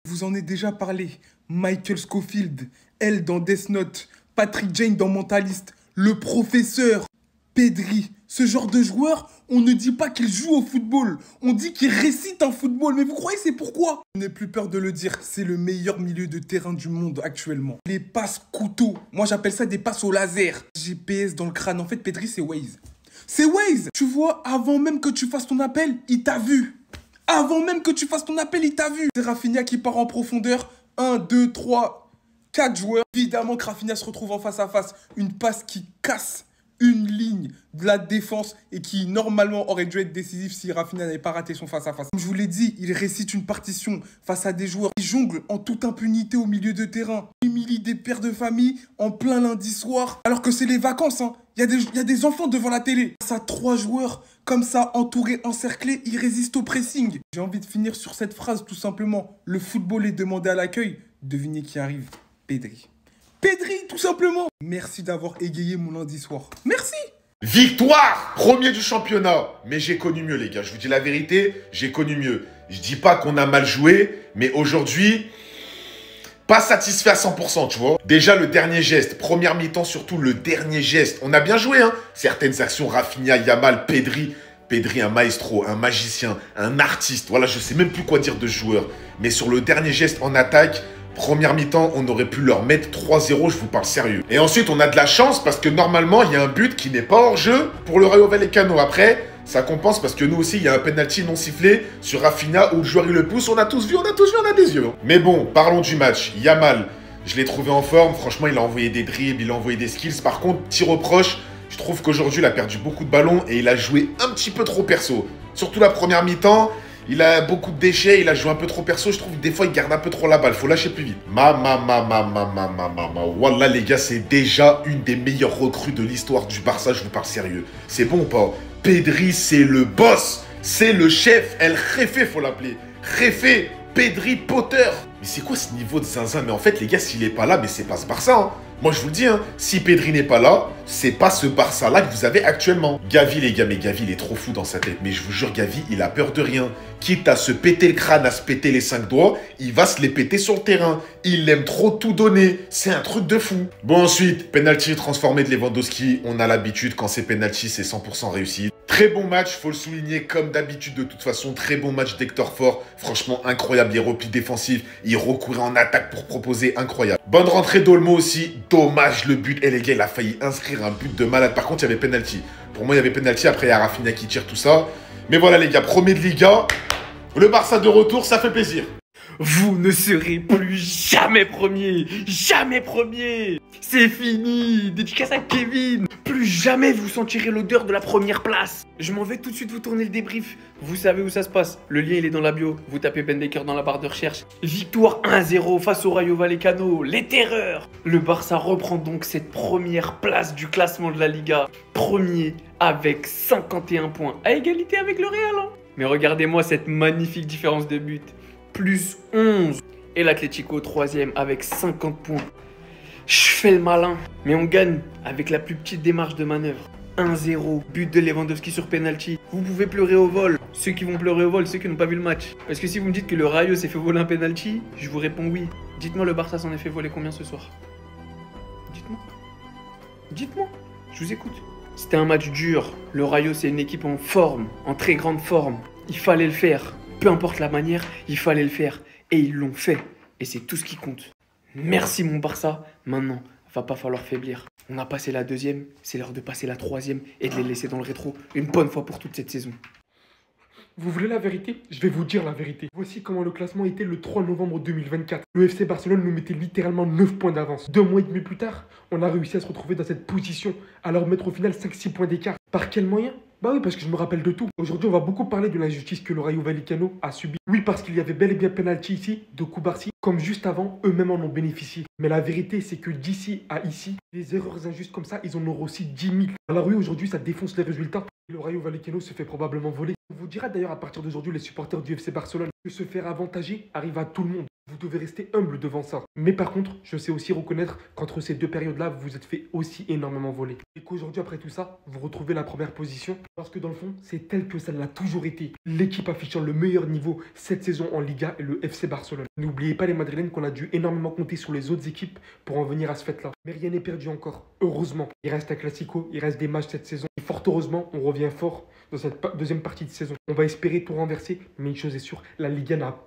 Vous en ai déjà parlé. Michael Scofield, elle dans Death Note, Patrick Jane dans Mentalist, le professeur, Pedri. Ce genre de joueur, on ne dit pas qu'il joue au football, on dit qu'il récite un football. Mais vous croyez c'est pourquoi? Je n'ai plus peur de le dire, c'est le meilleur milieu de terrain du monde actuellement. Les passes couteaux, moi j'appelle ça des passes au laser. GPS dans le crâne, en fait Pedri c'est Waze. C'est Waze. Tu vois, avant même que tu fasses ton appel, il t'a vu. Avant même que tu fasses ton appel, il t'a vu. C'est Rafinha qui part en profondeur. 1, 2, 3, 4 joueurs. Évidemment que Rafinha se retrouve en face à face. Une passe qui casse une ligne de la défense et qui normalement aurait dû être décisif si Rafinha n'avait pas raté son face-à-face. Comme je vous l'ai dit, il récite une partition face à des joueurs qui jonglent en toute impunité au milieu de terrain. Il humilie des pères de famille en plein lundi soir alors que c'est les vacances. Il y a des enfants devant la télé. Ça, 3 joueurs comme ça, entourés, encerclés, ils résistent au pressing. J'ai envie de finir sur cette phrase tout simplement. Le football est demandé à l'accueil. Devinez qui arrive? Pedri. Pedri, tout simplement. Merci d'avoir égayé mon lundi soir. Merci. Victoire! Premier du championnat. Mais j'ai connu mieux, les gars. Je vous dis la vérité, j'ai connu mieux. Je dis pas qu'on a mal joué, mais aujourd'hui, pas satisfait à 100%, tu vois. Déjà, le dernier geste. Première mi-temps, surtout le dernier geste. On a bien joué, hein. Certaines actions, Rafinha, Yamal, Pedri. Pedri, un maestro, un magicien, un artiste. Voilà, je sais même plus quoi dire de ce joueur. Mais sur le dernier geste en attaque, première mi-temps, on aurait pu leur mettre 3-0, je vous parle sérieux. Et ensuite, on a de la chance parce que normalement, il y a un but qui n'est pas hors jeu pour le Rayo Vallecano. Après, ça compense parce que nous aussi, il y a un penalty non sifflé sur Rafinha où le joueur il le pousse. On a tous vu, on a des yeux. Mais bon, parlons du match. Yamal, je l'ai trouvé en forme. Franchement, il a envoyé des dribbles, il a envoyé des skills. Par contre, petit reproche, je trouve qu'aujourd'hui, il a perdu beaucoup de ballons et il a joué un petit peu trop perso. Surtout la première mi-temps. Il a beaucoup de déchets, il a joué un peu trop perso. Je trouve que des fois, il garde un peu trop la balle. Faut lâcher plus vite. Wallah, les gars, c'est déjà une des meilleures recrues de l'histoire du Barça. Je vous parle sérieux. C'est bon ou pas? Pedri, c'est le boss. C'est le chef. El Jefe, faut l'appeler. Jefe, Pedri, Potter. Mais c'est quoi ce niveau de zinzin? Mais en fait, les gars, s'il est pas là, mais c'est pas ce Barça, hein. Moi, je vous le dis, hein, si Pedri n'est pas là, c'est pas ce Barça-là que vous avez actuellement. Gavi, les gars, mais Gavi, il est trop fou dans sa tête. Mais je vous jure, Gavi, il a peur de rien. Quitte à se péter le crâne, à se péter les 5 doigts, il va se les péter sur le terrain. Il aime trop tout donner. C'est un truc de fou. Bon, ensuite, penalty transformé de Lewandowski. On a l'habitude, quand c'est penalty, c'est 100% réussi. Très bon match, faut le souligner, comme d'habitude de toute façon. Très bon match d'Hector Fort. Franchement, incroyable. Les replis défensifs, il recourait en attaque pour proposer, incroyable. Bonne rentrée d'Olmo aussi. Dommage le but. Et les gars, il a failli inscrire un but de malade. Par contre, il y avait penalty. Pour moi, il y avait penalty. Après, il y a Rafinha qui tire tout ça. Mais voilà, les gars, premier de Liga. Le Barça de retour, ça fait plaisir. Vous ne serez plus jamais premier. Jamais premier. C'est fini. Dédicace à Kevin. Plus jamais vous sentirez l'odeur de la première place. Je m'en vais tout de suite vous tourner le débrief. Vous savez où ça se passe. Le lien, il est dans la bio. Vous tapez Ben Baker dans la barre de recherche. Victoire 1-0 face au Rayo Vallecano. Les terreurs. Le Barça reprend donc cette première place du classement de la Liga. Premier avec 51 points. À égalité avec le Real. Mais regardez-moi cette magnifique différence de but. Plus 11. Et l'Atlético 3e avec 50 points. Je fais le malin. Mais on gagne avec la plus petite démarche de manœuvre. 1-0. But de Lewandowski sur penalty. Vous pouvez pleurer au vol. Ceux qui vont pleurer au vol, ceux qui n'ont pas vu le match. Parce que si vous me dites que le Rayo s'est fait voler un penalty, je vous réponds oui. Dites-moi le Barça s'en est fait voler combien ce soir? Dites-moi. Dites-moi. Je vous écoute. C'était un match dur. Le Rayo, c'est une équipe en forme. En très grande forme. Il fallait le faire. Peu importe la manière, il fallait le faire. Et ils l'ont fait. Et c'est tout ce qui compte. Merci mon Barça. Maintenant, va pas falloir faiblir. On a passé la 2e, c'est l'heure de passer la 3e et de les laisser dans le rétro une bonne fois pour toute cette saison. Vous voulez la vérité? Je vais vous dire la vérité. Voici comment le classement était le 3 novembre 2024. Le FC Barcelone nous mettait littéralement 9 points d'avance. 2 mois et demi plus tard, on a réussi à se retrouver dans cette position, à leur mettre au final 5-6 points d'écart. Par quel moyen? Bah oui, parce que je me rappelle de tout. Aujourd'hui, on va beaucoup parler de l'injustice que le Rayo Vallecano a subie. Oui, parce qu'il y avait bel et bien penalty ici, de Koubarsi, comme juste avant, eux-mêmes en ont bénéficié. Mais la vérité, c'est que d'ici à ici, les erreurs injustes comme ça, ils en auront aussi 10 000. Alors oui, aujourd'hui, ça défonce les résultats. Le Rayo Vallecano se fait probablement voler. On vous dira d'ailleurs à partir d'aujourd'hui, les supporters du FC Barcelone, que se faire avantager arrive à tout le monde. Vous devez rester humble devant ça. Mais par contre, je sais aussi reconnaître qu'entre ces deux périodes-là, vous vous êtes fait aussi énormément voler. Et qu'aujourd'hui, après tout ça, vous retrouvez la première position. Parce que dans le fond, c'est tel que ça l'a toujours été. L'équipe affichant le meilleur niveau cette saison en Liga est le FC Barcelone. N'oubliez pas les Madrilènes qu'on a dû énormément compter sur les autres équipes pour en venir à ce fait-là. Mais rien n'est perdu encore. Heureusement. Il reste un Classico, il reste des matchs cette saison. Et fort heureusement, on revient fort dans cette deuxième partie de saison. On va espérer tout renverser. Mais une chose est sûre, la Liga n'a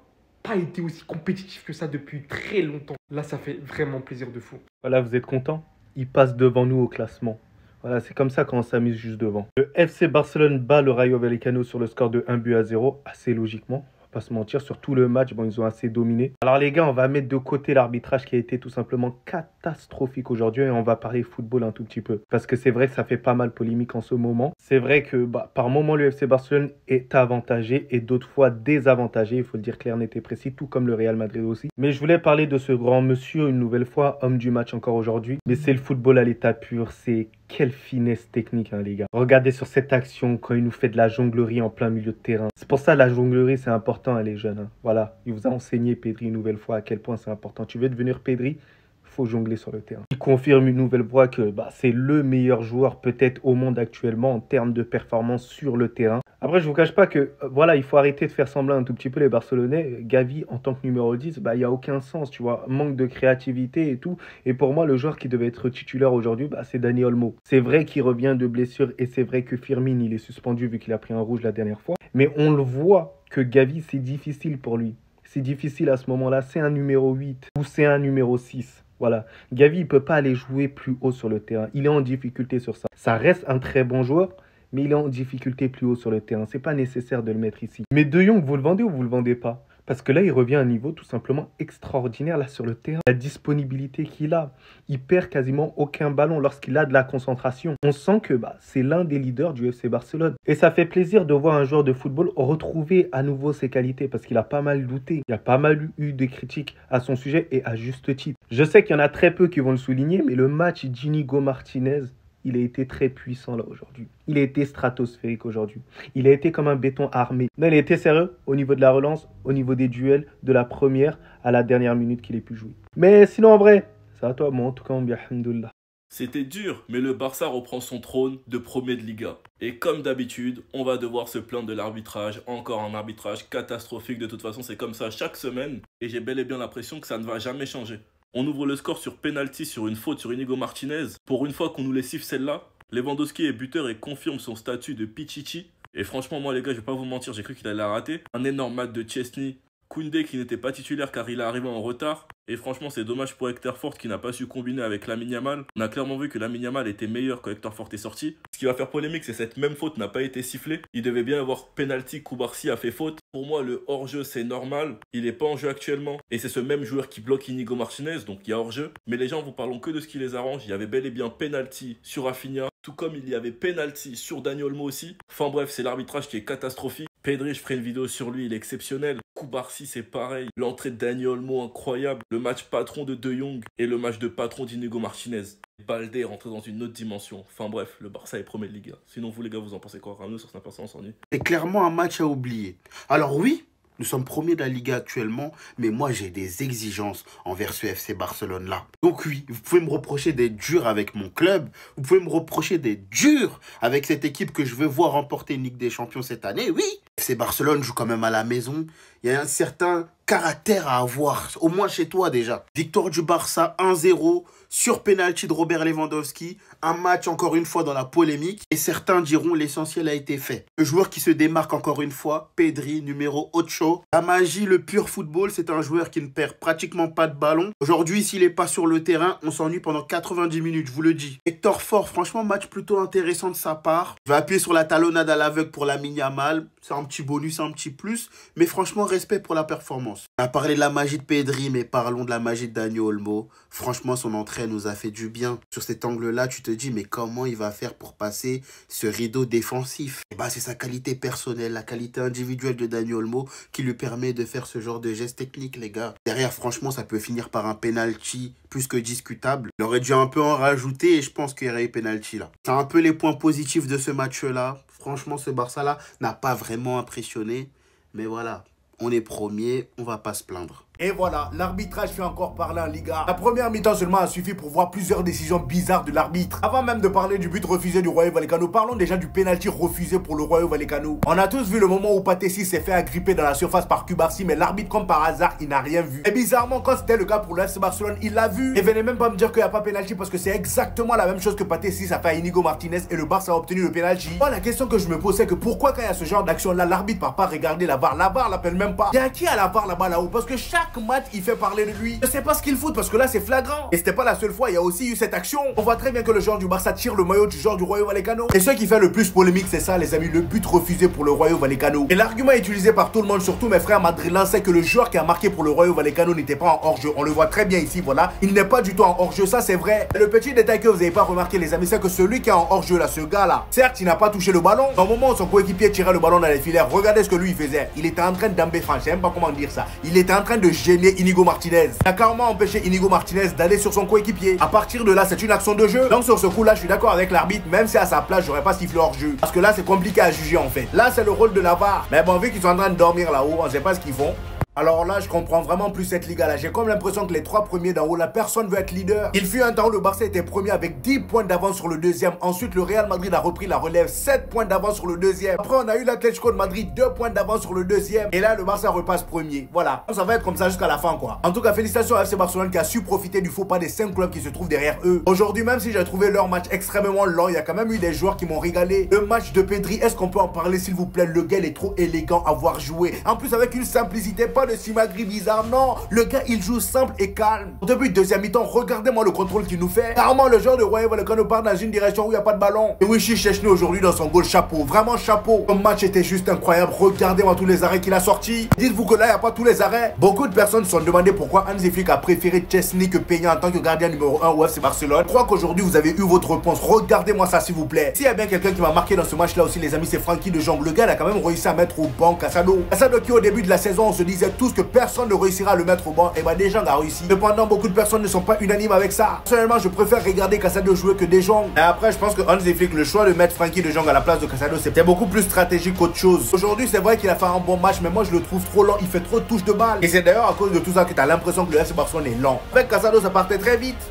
pas été aussi compétitif que ça depuis très longtemps. Là, ça fait vraiment plaisir de fou. Voilà, vous êtes contents? Il passe devant nous au classement. Voilà, c'est comme ça qu'on s'amuse juste devant. Le FC Barcelone bat le Rayo Vallecano sur le score de 1-0, assez logiquement. On va pas se mentir, sur tout le match, bon, ils ont assez dominé. Alors les gars, on va mettre de côté l'arbitrage qui a été tout simplement catastrophique aujourd'hui et on va parler football un tout petit peu. Parce que c'est vrai que ça fait pas mal polémique en ce moment. C'est vrai que par moment, le FC Barcelone est avantagé et d'autres fois désavantagé. Il faut le dire clair, net et précis, tout comme le Real Madrid aussi. Mais je voulais parler de ce grand monsieur une nouvelle fois, homme du match encore aujourd'hui. Mais c'est le football à l'état pur, c'est quelle finesse technique, hein, les gars. Regardez sur cette action quand il nous fait de la jonglerie en plein milieu de terrain. C'est pour ça la jonglerie, c'est important, hein, les jeunes. Hein. Voilà, il vous a enseigné, Pedri, une nouvelle fois, à quel point c'est important. Tu veux devenir Pedri, faut jongler sur le terrain. Il confirme une nouvelle fois que c'est le meilleur joueur peut-être au monde actuellement en termes de performance sur le terrain. Après, je vous cache pas que voilà, il faut arrêter de faire semblant un tout petit peu les Barcelonais. Gavi en tant que numéro 10, il n'y a aucun sens, tu vois. Manque de créativité et tout. Et pour moi, le joueur qui devait être titulaire aujourd'hui, c'est Dani Olmo. C'est vrai qu'il revient de blessure et c'est vrai que Firmine, il est suspendu vu qu'il a pris un rouge la dernière fois. Mais on le voit que Gavi, c'est difficile pour lui. C'est difficile à ce moment-là. C'est un numéro 8 ou c'est un numéro 6. Voilà, Gavi, il ne peut pas aller jouer plus haut sur le terrain. Il est en difficulté sur ça. Ça reste un très bon joueur, mais il est en difficulté plus haut sur le terrain. Ce n'est pas nécessaire de le mettre ici. Mais De Jong, vous le vendez ou vous ne le vendez pas? Parce que là, il revient à un niveau tout simplement extraordinaire là sur le terrain. La disponibilité qu'il a, il perd quasiment aucun ballon lorsqu'il a de la concentration. On sent que c'est l'un des leaders du FC Barcelone. Et ça fait plaisir de voir un joueur de football retrouver à nouveau ses qualités parce qu'il a pas mal douté. Il y a pas mal eu de critiques à son sujet et à juste titre. Je sais qu'il y en a très peu qui vont le souligner, mais le match d'Inigo Martinez, il a été très puissant là aujourd'hui. Il a été stratosphérique aujourd'hui. Il a été comme un béton armé. Non, il a été sérieux au niveau de la relance, au niveau des duels, de la première à la dernière minute qu'il ait pu jouer. Mais sinon, en vrai, c'est à toi. Moi, en tout cas, on dit alhamdoulilah. C'était dur, mais le Barça reprend son trône de premier de Liga. Et comme d'habitude, on va devoir se plaindre de l'arbitrage. Encore un arbitrage catastrophique. De toute façon, c'est comme ça chaque semaine. Et j'ai bel et bien l'impression que ça ne va jamais changer. On ouvre le score sur penalty sur une faute sur Inigo Martinez. Pour une fois qu'on nous les siffle celle-là, Lewandowski est buteur et confirme son statut de Pichichi. Et franchement, moi les gars, je vais pas vous mentir, j'ai cru qu'il allait la rater. Un énorme match de Chesney. Koundé qui n'était pas titulaire car il est arrivé en retard. Et franchement, c'est dommage pour Hector Fort qui n'a pas su combiner avec Lamine Yamal. On a clairement vu que Lamine Yamal était meilleur quand Hector Fort est sorti. Ce qui va faire polémique, c'est cette même faute n'a pas été sifflée. Il devait bien avoir penalty, Koubarsi a fait faute. Pour moi, le hors-jeu, c'est normal. Il n'est pas en jeu actuellement. Et c'est ce même joueur qui bloque Inigo Martinez, donc il y a hors-jeu. Mais les gens vous parlons que de ce qui les arrange. Il y avait bel et bien penalty sur Rafinha, tout comme il y avait penalty sur Dani Olmo aussi. Enfin bref, c'est l'arbitrage qui est catastrophique. Pedri, je ferai une vidéo sur lui, il est exceptionnel. Koubarsi, c'est pareil. L'entrée de Dani Olmo, incroyable. Le match patron de De Jong et le match de patron d'Inigo Martinez. Balde est rentré dans une autre dimension. Enfin bref, le Barça est premier de Liga. Sinon, vous les gars, vous en pensez quoi? Ramenez sur Snapper, on s'ennuie. C'est clairement un match à oublier. Alors oui, nous sommes premiers de la Liga actuellement, mais moi j'ai des exigences envers ce FC Barcelone-là. Donc oui, vous pouvez me reprocher d'être dur avec mon club, vous pouvez me reprocher d'être dur avec cette équipe que je veux voir remporter une Ligue des Champions cette année, oui. FC Barcelone joue quand même à la maison, il y a un certain caractère à avoir, au moins chez toi déjà. Victoire du Barça 1-0 sur penalty de Robert Lewandowski, un match encore une fois dans la polémique et certains diront l'essentiel a été fait. Le joueur qui se démarque encore une fois, Pedri, numéro 8. La magie, le pur football, c'est un joueur qui ne perd pratiquement pas de ballon. Aujourd'hui, s'il n'est pas sur le terrain, on s'ennuie pendant 90 minutes, je vous le dis. Hector Fort, franchement, match plutôt intéressant de sa part. Je vais appuyer sur la talonnade à l'aveugle pour Lamine Yamal. C'est un petit bonus, un petit plus, mais franchement, respect pour la performance. On a parlé de la magie de Pedri, mais parlons de la magie de Dani Olmo. Franchement, son entrée nous a fait du bien. Sur cet angle-là, tu te dis, mais comment il va faire pour passer ce rideau défensif? Et c'est sa qualité personnelle, la qualité individuelle de Dani Olmo qui lui permet de faire ce genre de geste technique, les gars. Derrière, franchement, ça peut finir par un penalty plus que discutable. Il aurait dû un peu en rajouter et je pense qu'il y aurait eu penalty là. C'est un peu les points positifs de ce match-là. Franchement, ce Barça-là n'a pas vraiment impressionné. Mais voilà, on est premier, on va pas se plaindre. Et voilà, l'arbitrage fait encore parler en Liga. La première mi-temps seulement a suffi pour voir plusieurs décisions bizarres de l'arbitre. Avant même de parler du but refusé du Rayo Vallecano, parlons déjà du penalty refusé pour le Rayo Vallecano. On a tous vu le moment où Patessi s'est fait agripper dans la surface par Cubarsí, mais l'arbitre, comme par hasard, il n'a rien vu. Et bizarrement, quand c'était le cas pour le FC Barcelone, il l'a vu. Et venez même pas me dire qu'il n'y a pas penalty parce que c'est exactement la même chose que Patessi, ça fait à Inigo Martinez et le Barça a obtenu le penalty. Moi, la question que je me pose, c'est que pourquoi quand il y a ce genre d'action là, l'arbitre part pas regarder la VAR? La VAR l'appelle même pas. Il y a qui à la VAR là-bas là-haut? Parce que chaque match, il fait parler de lui. Je sais pas ce qu'il fout parce que là, c'est flagrant. Et c'était pas la seule fois, il y a aussi eu cette action. On voit très bien que le joueur du Barça tire le maillot du joueur du Rayo Vallecano. Et ce qui fait le plus polémique, c'est ça, les amis, le but refusé pour le Rayo Vallecano. Et l'argument utilisé par tout le monde, surtout mes frères madrilèns, c'est que le joueur qui a marqué pour le Rayo Vallecano n'était pas en hors-jeu. On le voit très bien ici, voilà. Il n'est pas du tout en hors-jeu, ça c'est vrai. Et le petit détail que vous n'avez pas remarqué, les amis, c'est que celui qui est en hors-jeu là, ce gars là, certes, il n'a pas touché le ballon. Au moment où son coéquipier tirait le ballon dans les filaires, regardez ce que lui il faisait. Il était en train d'embêter, je sais même pas comment dire ça. Il était en train de gêner Inigo Martinez. Il a carrément empêché Inigo Martinez d'aller sur son coéquipier. À partir de là, c'est une action de jeu. Donc sur ce coup là, je suis d'accord avec l'arbitre, même si à sa place, j'aurais pas sifflé hors jeu. Parce que là, c'est compliqué à juger en fait. Là, c'est le rôle de la VAR. Mais bon, vu qu'ils sont en train de dormir là-haut, on sait pas ce qu'ils font. Alors là, je comprends vraiment plus cette Liga là. J'ai comme l'impression que les trois premiers d'en haut, la personne veut être leader. Il fut un temps où le Barça était premier avec 10 points d'avance sur le deuxième. Ensuite, le Real Madrid a repris la relève, 7 points d'avance sur le deuxième. Après, on a eu l'Atlético de Madrid, 2 points d'avance sur le deuxième. Et là, le Barça repasse premier. Voilà. Ça va être comme ça jusqu'à la fin, quoi. En tout cas, félicitations à FC Barcelone qui a su profiter du faux pas des 5 clubs qui se trouvent derrière eux. Aujourd'hui, même si j'ai trouvé leur match extrêmement lent, il y a quand même eu des joueurs qui m'ont régalé. Le match de Pedri, est-ce qu'on peut en parler, s'il vous plaît? Le gars, il est trop élégant à voir jouer. En plus, avec une simplicité, pas de simagri bizarre. Non, le gars il joue simple et calme. Au début de deuxième mi-temps, regardez-moi le contrôle qu'il nous fait. Carrément, le joueur de Rayo Vallecano part dans une direction où il n'y a pas de ballon. Et Wichi Szczęsny aujourd'hui dans son goal, chapeau, vraiment chapeau. Le match était juste incroyable. Regardez-moi tous les arrêts qu'il a sortis. Dites-vous que là, il n'y a pas tous les arrêts. Beaucoup de personnes se sont demandé pourquoi Hansi Flick a préféré Szczęsny que Peña en tant que gardien numéro 1 au FC Barcelone. Je crois qu'aujourd'hui, vous avez eu votre réponse. Regardez-moi ça, s'il vous plaît. S'il y a bien quelqu'un qui m'a marqué dans ce match-là aussi, les amis, c'est Frenkie de Jong. Le gars, il a quand même réussi à mettre au banc Casado. Casado qui, au début de la saison, on se disait tous que personne ne réussira à le mettre au banc, et bah De Jong a réussi. Cependant, beaucoup de personnes ne sont pas unanimes avec ça. Personnellement, je préfère regarder Casado jouer que De Jong. Et après, je pense que Hansi Flick, le choix de mettre Frenkie de Jong à la place de Casado, c'était beaucoup plus stratégique qu'autre chose. Aujourd'hui, c'est vrai qu'il a fait un bon match, mais moi je le trouve trop lent. Il fait trop de touches de balle. Et c'est d'ailleurs à cause de tout ça que tu as l'impression que le FC Barcelone est lent. Avec Casado, ça partait très vite.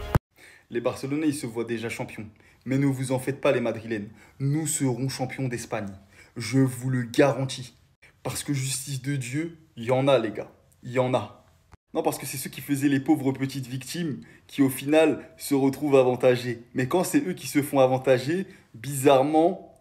Les Barcelonais, ils se voient déjà champions. Mais ne vous en faites pas, les Madrilènes. Nous serons champions d'Espagne. Je vous le garantis. Parce que justice de Dieu, il y en a, les gars. Il y en a. Non, parce que c'est ceux qui faisaient les pauvres petites victimes qui, au final, se retrouvent avantagés. Mais quand c'est eux qui se font avantager, bizarrement,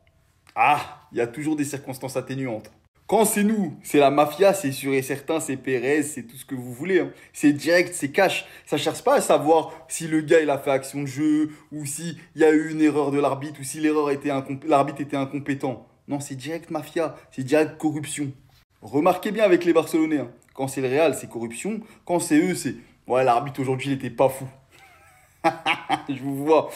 il y a toujours des circonstances atténuantes. Quand c'est nous, c'est la mafia, c'est sûr et certain, c'est Pérez, c'est tout ce que vous voulez. Hein. C'est direct, c'est cash. Ça ne cherche pas à savoir si le gars il a fait action de jeu, ou s'il y a eu une erreur de l'arbitre, ou si l'arbitre était incompétent. Non, c'est direct mafia, c'est direct corruption. Remarquez bien avec les Barcelonais, hein. Quand c'est le Real, c'est corruption. Quand c'est eux, c'est... Ouais, l'arbitre aujourd'hui, il était pas fou. Je vous vois,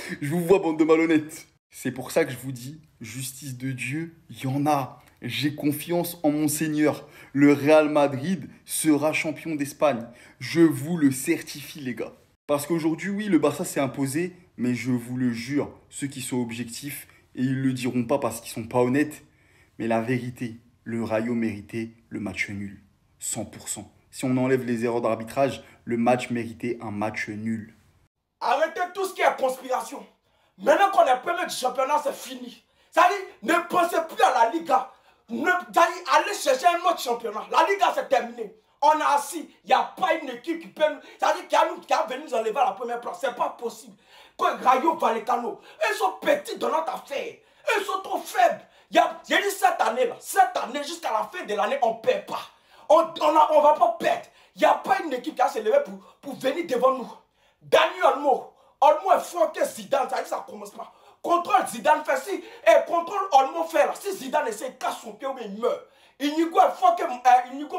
bande de malhonnêtes. C'est pour ça que je vous dis, justice de Dieu, il y en a. J'ai confiance en mon Seigneur. Le Real Madrid sera champion d'Espagne. Je vous le certifie, les gars. Parce qu'aujourd'hui, oui, le Barça s'est imposé, mais je vous le jure, ceux qui sont objectifs, et ils le diront pas parce qu'ils sont pas honnêtes, mais la vérité, le Rayo méritait le match nul. 100%. Si on enlève les erreurs d'arbitrage, le match méritait un match nul. Arrêtez tout ce qui est conspiration. Maintenant qu'on est premier du championnat, c'est fini. Ça dit, ne pensez plus à la Liga. Allez chercher un autre championnat. La Liga, c'est terminé. On a assis. Il n'y a pas une équipe qui peut nous... Ça dit qui a venu nous enlever à la première place. C'est pas possible. Quoi, Rayo Vallecano, ils sont petits dans notre affaire. Ils sont trop faibles. J'ai dit cette année, jusqu'à la fin de l'année, on ne perd pas. On ne va pas perdre. Il n'y a pas une équipe qui a se levé pour venir devant nous. Dani Olmo est fort que Zidane, ça dit ça commence pas. Contrôle Zidane fait si, et contrôle Olmo fait là. Si Zidane essaie, il casse son pied ou il meurt. Inigo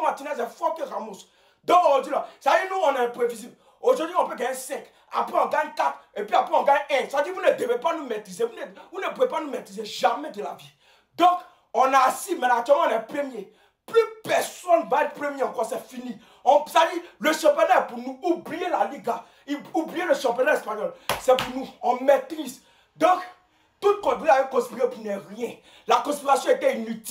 Martinez est fort que Ramos. Donc aujourd'hui là, ça dit nous on est imprévisible. Aujourd'hui on peut gagner 5, après on gagne 4, et puis après on gagne 1. Ça dit vous ne devez pas nous maîtriser, vous ne pouvez pas nous maîtriser jamais de la vie. Donc on a assis, mais actuellement on est premier. Plus personne va être premier encore, c'est fini. Ça dit, le championnat est pour nous. Oubliez la Liga. Oubliez le championnat espagnol. C'est pour nous. On maîtrise. Donc, toute conspiration pour ne rien. La conspiration était inutile.